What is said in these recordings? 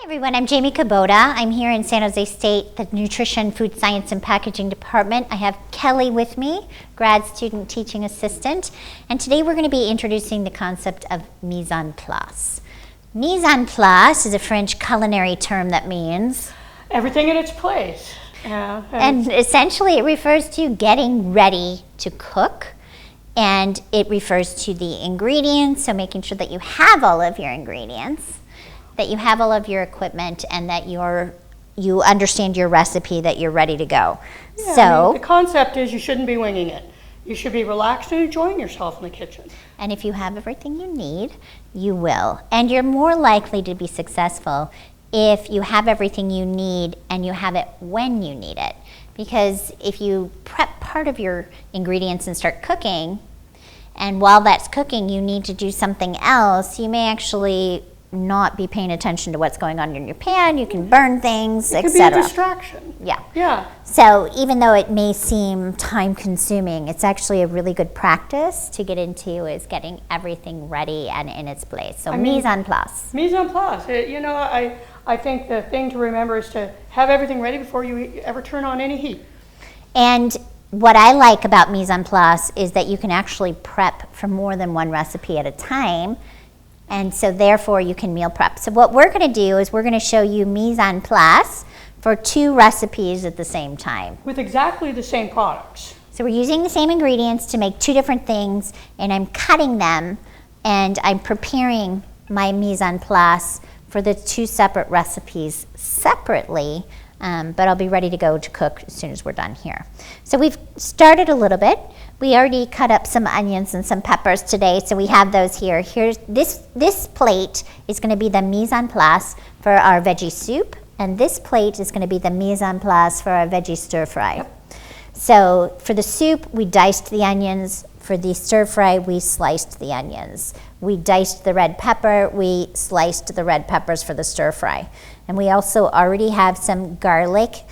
Everyone, I'm Jamie Kubota. I'm here in San Jose State, the Nutrition, Food Science, and Packaging Department. I have Kelly with me, grad student teaching assistant, and today we're going to be introducing the concept of mise en place. Mise en place is a French culinary term that means everything in its place. And essentially it refers to getting ready to cook, and it refers to the ingredients, so making sure that you have all of your ingredients, that you have all of your equipment, and that you understand your recipe, that you're ready to go. Yeah, so the concept is you shouldn't be winging it. You should be relaxed and enjoying yourself in the kitchen. And if you have everything you need, you will. And you're more likely to be successful if you have everything you need and you have it when you need it. Because if you prep part of your ingredients and start cooking, and while that's cooking you need to do something else, you may actually not be paying attention to what's going on in your pan. You can burn things, etc. It could be a distraction. Yeah. So even though it may seem time consuming, it's actually a really good practice to get into, is getting everything ready and in its place. So mise en place. Mise en place. I think the thing to remember is to have everything ready before you ever turn on any heat. And what I like about mise en place is that you can actually prep for more than one recipe at a time. And so therefore you can meal prep. So what we're going to do is we're going to show you mise en place for 2 recipes at the same time. With exactly the same products. So we're using the same ingredients to make 2 different things, and I'm cutting them and I'm preparing my mise en place for the 2 separate recipes separately, but I'll be ready to go to cook as soon as we're done here. So we've started a little bit. We already cut up some onions and some peppers today, so we have those here. Here's this plate is going to be the mise en place for our veggie soup, and this plate is going to be the mise en place for our veggie stir fry. Yep. So for the soup, we diced the onions. For the stir fry, we sliced the onions. We diced the red pepper. We sliced the red peppers for the stir fry. And we also already have some garlic,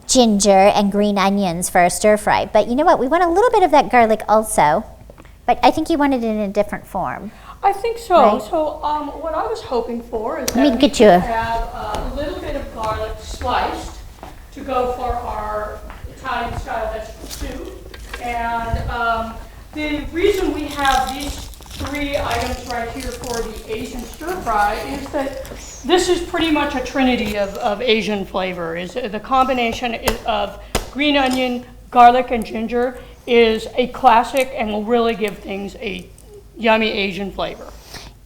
ginger, and green onions for our stir fry. But you know what? We want a little bit of that garlic also, but I think you want it in a different form. I think so. Right? So what I was hoping for is that we could have a little bit of garlic sliced to go for our Italian style vegetable soup. And the reason we have these 3 items right here for the Asian stir fry is that this is pretty much a trinity of Asian flavor. Is the combination of green onion, garlic, and ginger is a classic and will really give things a yummy Asian flavor.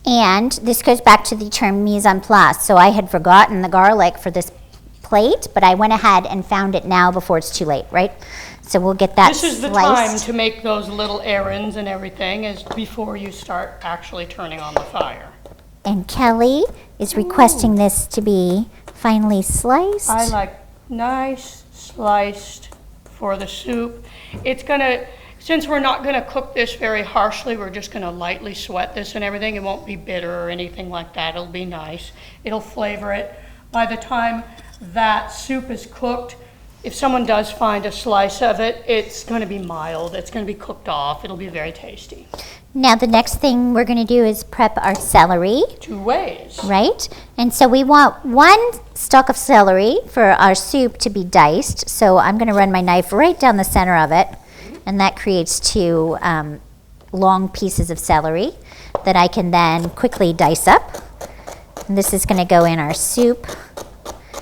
And this goes back to the term mise en place. So I had forgotten the garlic for this plate, but I went ahead and found it now before it's too late, right? So we'll get that sliced. This is the time to make those little errands and everything, is before you start actually turning on the fire. And Kelly is requesting this to be finely sliced. I like nice sliced for the soup. It's gonna, since we're not gonna cook this very harshly, we're just gonna lightly sweat this and everything. It won't be bitter or anything like that. It'll be nice. It'll flavor it. By the time that soup is cooked, if someone does find a slice of it, it's going to be mild. It's going to be cooked off. It'll be very tasty. Now the next thing we're going to do is prep our celery. 2 ways. Right? And so we want 1 stalk of celery for our soup to be diced. So I'm going to run my knife right down the center of it, and that creates 2 long pieces of celery that I can then quickly dice up. And this is going to go in our soup.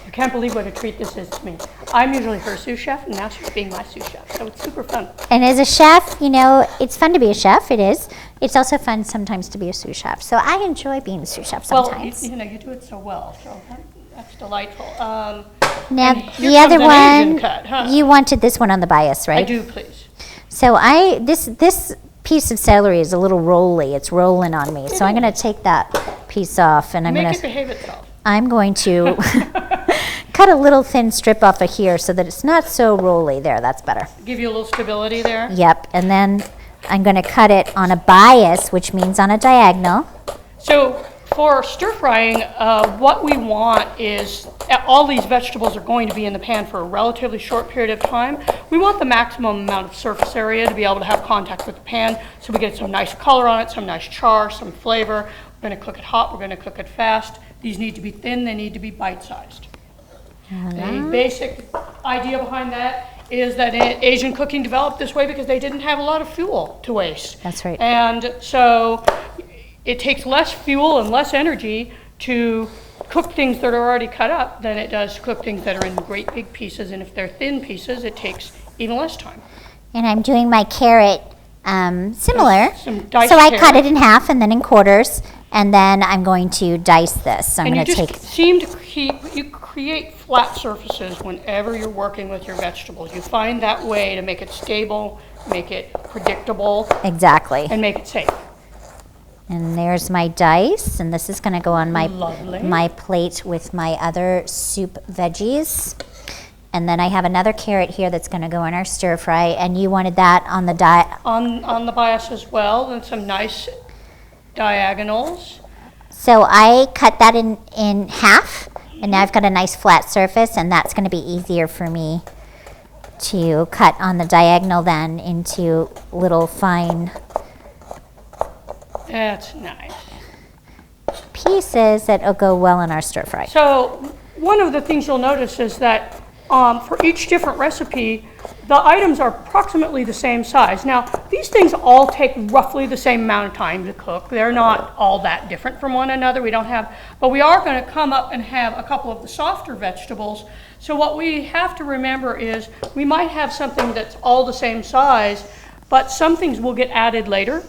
I can't believe what a treat this is to me. I'm usually her sous chef, and now she's being my sous chef, so it's super fun. And as a chef, you know, it's fun to be a chef, it is. It's also fun sometimes to be a sous chef. So I enjoy being a sous chef sometimes. Well, you do it so well, so that's delightful. Now, the other one, cut, huh? You wanted this one on the bias, right? I do, please. So this piece of celery is a little rolly. It's rolling on me. So I'm going to take that piece off, and I'm going to behave itself. I'm going to cut a little thin strip off of here so that it's not so rolly. There, that's better. Give you a little stability there? Yep, and then I'm going to cut it on a bias, which means on a diagonal. So for stir frying, what we want is all these vegetables are going to be in the pan for a relatively short period of time. We want the maximum amount of surface area to be able to have contact with the pan so we get some nice color on it, some nice char, some flavor. We're going to cook it hot, we're going to cook it fast. These need to be thin, they need to be bite-sized. The basic idea behind that is that Asian cooking developed this way because they didn't have a lot of fuel to waste. That's right. And so it takes less fuel and less energy to cook things that are already cut up than it does to cook things that are in great big pieces. And if they're thin pieces, it takes even less time. And I'm doing my carrot similar. Some diced So I carrot. cut it in half and then in quarters, and then I'm going to dice this. So I'm And you going to just take. seem to create flat surfaces whenever you're working with your vegetables. You find that way to make it stable, make it predictable, Exactly. and make it safe. And there's my dice, and this is going to go on Lovely. my plate with my other soup veggies. And then I have another carrot here that's going to go in our stir fry, and you wanted that on the On the bias as well, and some nice diagonals. So I cut that in half, and now I've got a nice flat surface, and that's going to be easier for me to cut on the diagonal then into little fine That's nice. pieces that'll go well in our stir fry. So one of the things you'll notice is that for each different recipe, the items are approximately the same size. Now, these things all take roughly the same amount of time to cook. They're not all that different from one another. But we are going to come up and have a couple of the softer vegetables. So what we have to remember is we might have something that's all the same size, but some things will get added later.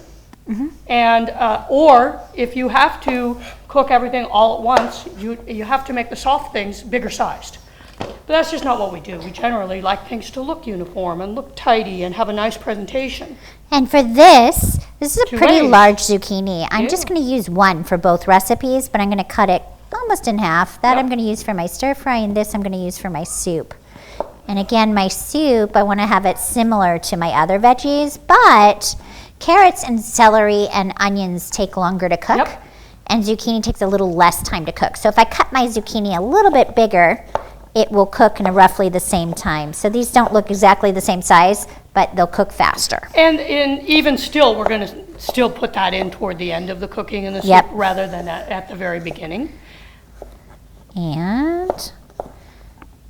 And or if you have to cook everything all at once, you have to make the soft things bigger sized. But that's just not what we do. We generally like things to look uniform and look tidy and have a nice presentation. And for this is a Two pretty ways. large zucchini. I'm Yeah. just going to use one for both recipes, but I'm going to cut it almost in half. That Yep. I'm going to use for my stir fry, and this I'm going to use for my soup. And again, my soup, I want to have it similar to my other veggies, but carrots and celery and onions take longer to cook, Yep. and zucchini takes a little less time to cook. So if I cut my zucchini a little bit bigger, it will cook in roughly the same time. So these don't look exactly the same size, but they'll cook faster. And even still, we're going to still put that in toward the end of the cooking in the soup Yep. rather than at the very beginning. And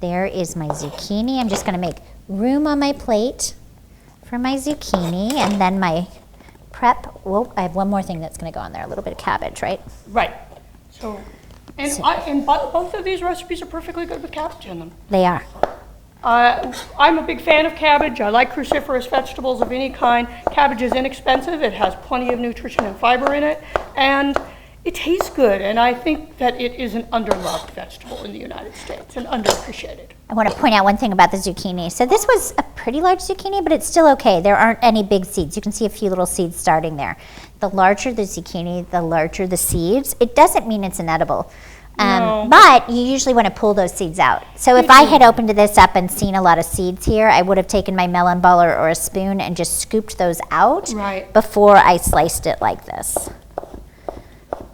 there is my zucchini. I'm just going to make room on my plate for my zucchini, and then my prep. Whoa, I have one more thing that's going to go on there, a little bit of cabbage, right? Right. So, both of these recipes are perfectly good with cabbage in them. They are. I'm a big fan of cabbage. I like cruciferous vegetables of any kind. Cabbage is inexpensive. It has plenty of nutrition and fiber in it, and it tastes good. And I think that it is an underloved vegetable in the United States and underappreciated. I want to point out one thing about the zucchini. So this was a pretty large zucchini, but it's still okay. There aren't any big seeds. You can see a few little seeds starting there. The larger the zucchini, the larger the seeds. It doesn't mean it's inedible. No. But you usually want to pull those seeds out. So if I had opened this up and seen a lot of seeds here, I would have taken my melon ball or a spoon and just scooped those out Right. before I sliced it like this.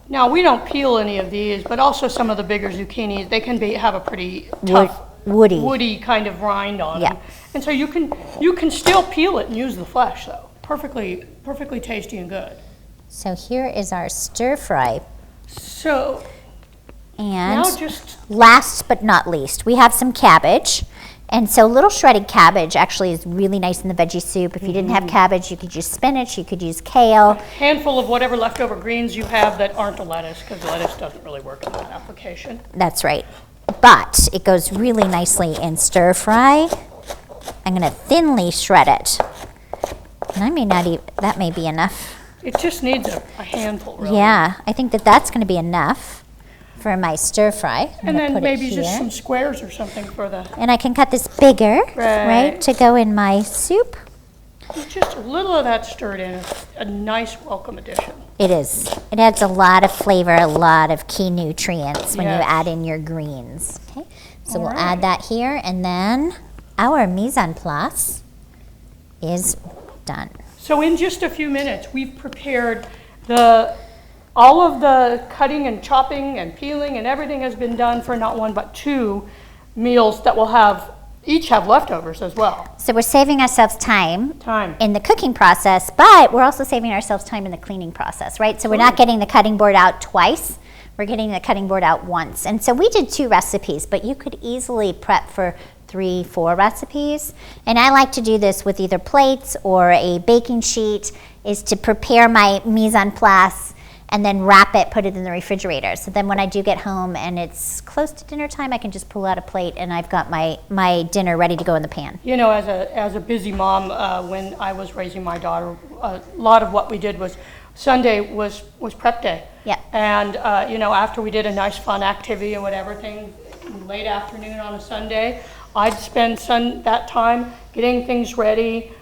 Now, we don't peel any of these, but also some of the bigger zucchinis, they can have a pretty tough, Woody. kind of rind on Yeah. them. And so you can still peel it and use the flesh, though. Perfectly tasty and good. So here is our stir fry. So And now just last but not least, we have some cabbage. And so little shredded cabbage actually is really nice in the veggie soup. If you didn't have cabbage, you could use spinach, you could use kale. handful of whatever leftover greens you have that aren't a lettuce, because lettuce doesn't really work in that application. That's right. But it goes really nicely in stir fry. I'm going to thinly shred it. And I may not even, that may be enough. It just needs a handful, really. Yeah, I think that's going to be enough for my stir fry. I'm And gonna then put it maybe just here. some squares or something for the, And I can cut this bigger, Right. to go in my soup. just a little of that stirred in is a nice welcome addition. It is. It adds a lot of flavor, a lot of key nutrients when you Yes. add in your greens. Okay, so All we'll right. add that here, and then our mise en place is done. So in just a few minutes, we've prepared the all of the cutting and chopping and peeling and everything has been done for not one but two meals that will each have leftovers as well. So we're saving ourselves time Time. in the cooking process, but we're also saving ourselves time in the cleaning process, right? So we're not getting the cutting board out twice. We're getting the cutting board out once. And so we did 2 recipes, but you could easily prep for 3, 4 recipes. And I like to do this with either plates or a baking sheet, is to prepare my mise en place and then wrap it, put it in the refrigerator. So then when I do get home and it's close to dinner time, I can just pull out a plate and I've got my dinner ready to go in the pan. You know, as a busy mom, when I was raising my daughter, a lot of what we did was Sunday was prep day. Yep. And you know, after we did a nice fun activity and whatever thing, late afternoon on a Sunday, I'd spend that time getting things ready,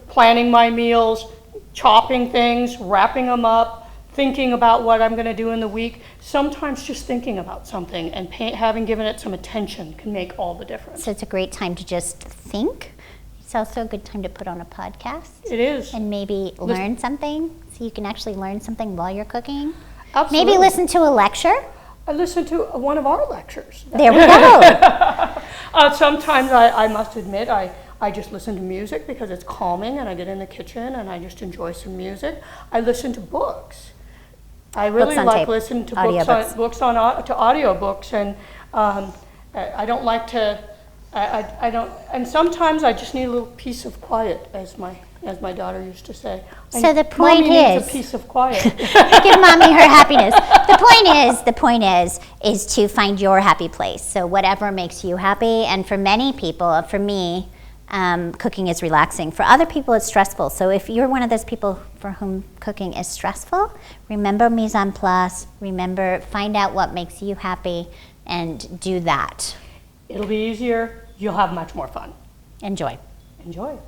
planning my meals, chopping things, wrapping them up, thinking about what I'm going to do in the week. Sometimes just thinking about something and having given it some attention can make all the difference. So it's a great time to just think. It's also a good time to put on a podcast. It is. And maybe learn something, so you can actually learn something while you're cooking. Absolutely. Maybe listen to a lecture. I listened to one of our lectures. There we go. Sometimes I must admit, I just listen to music because it's calming, and I get in the kitchen and I just enjoy some music. I listen to books. I really like listening to audiobooks, and I don't like to. I don't, and sometimes I just need a little piece of quiet, as my daughter used to say. So the point Mommy is, needs a piece of quiet. give Mommy her happiness. The point is to find your happy place. So whatever makes you happy, and for many people, for me, cooking is relaxing. For other people, it's stressful. So if you're one of those people for whom cooking is stressful, remember mise en place. Find out what makes you happy, and do that. It'll be easier. You'll have much more fun. Enjoy. Enjoy.